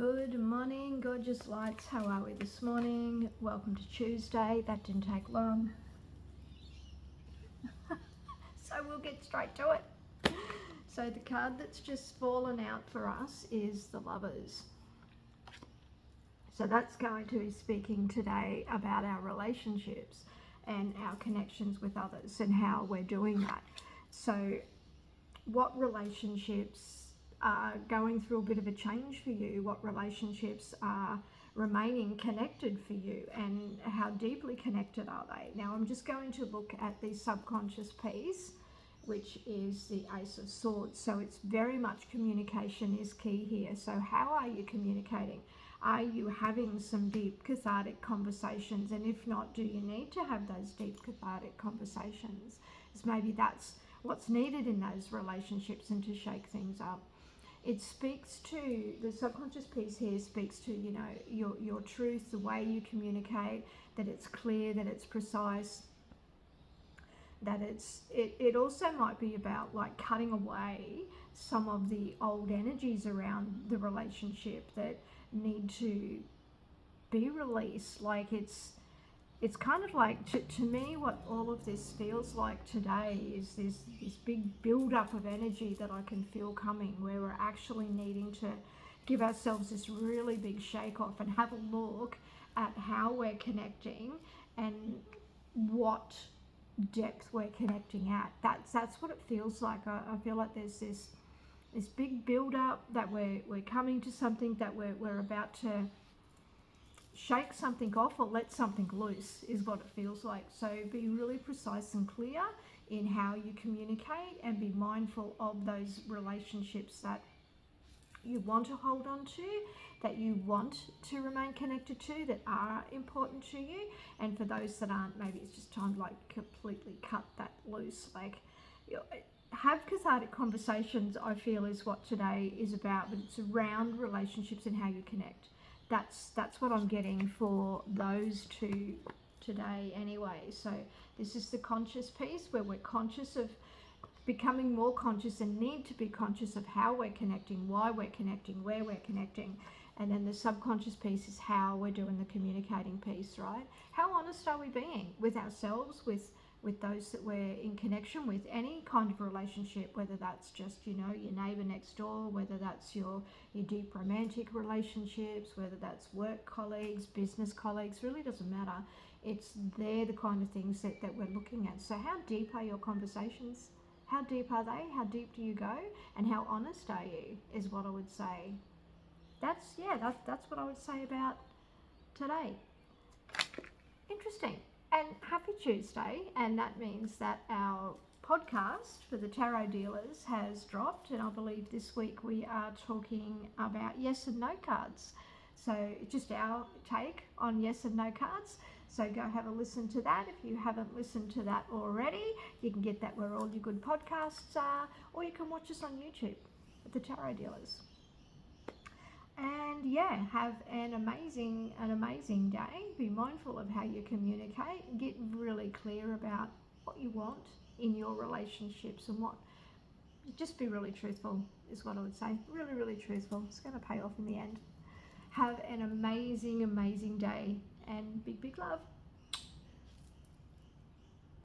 Good morning, gorgeous lights. How are we this morning? Welcome to Tuesday. That didn't take long. So we'll get straight to it. So the card that's just fallen out for us is the Lovers. So that's going to be speaking today about our relationships and our connections with others and how we're doing that. So what relationships are going through a bit of a change for you, what relationships are remaining connected for you, and how deeply connected are they. Now I'm just going to look at the subconscious piece, which is the Ace of Swords. So it's very much communication is key here. So how are you communicating? Are you having some deep cathartic conversations? And if not, do you need to have those deep cathartic conversations? Because maybe that's what's needed in those relationships and to shake things up. It speaks to, the subconscious piece here speaks to, you know, your truth, the way you communicate, that it's clear, that it's precise, that it also might be about like cutting away some of the old energies around the relationship that need to be released. Like it's kind of like, to me, what all of this feels like today is this big build-up of energy that I can feel coming, where we're actually needing to give ourselves this really big shake-off and have a look at how we're connecting and what depth we're connecting at. That's what it feels like. I feel like there's this big build-up, that we're coming to something, that we're about to shake something off or let something loose, is what it feels like. So be really precise and clear in how you communicate, and be mindful of those relationships that you want to hold on to, that you want to remain connected to, that are important to you. And for those that aren't, maybe it's just time to like completely cut that loose. Like, you know, have cathartic conversations, I feel, is what today is about, but it's around relationships and how you connect. That's what I'm getting for those two today anyway. So this is the conscious piece, where we're conscious of becoming more conscious and need to be conscious of how we're connecting, why we're connecting, where we're connecting. And then the subconscious piece is how we're doing the communicating piece, right? How honest are we being with ourselves, with those that we're in connection with, any kind of relationship, whether that's just, you know, your neighbor next door, whether that's your deep romantic relationships, whether that's work colleagues, business colleagues, really doesn't matter. They're the kind of things that we're looking at. So how deep are your conversations? How deep are they? How deep do you go? And how honest are you, is what I would say. That's what I would say about today. Interesting. And happy Tuesday, and that means that our podcast for the tarot dealers has dropped, and I believe this week we are talking about yes and no cards. So just our take on yes and no cards. So go have a listen to that. If you haven't listened to that already, you can get that where all your good podcasts are, or you can watch us on YouTube at the Tarot Dealers. And yeah, have an amazing day. Be mindful of how you communicate. Get really clear about what you want in your relationships, and just be really truthful, is what I would say. Really, really truthful. It's going to pay off in the end. Have an amazing day, and big love.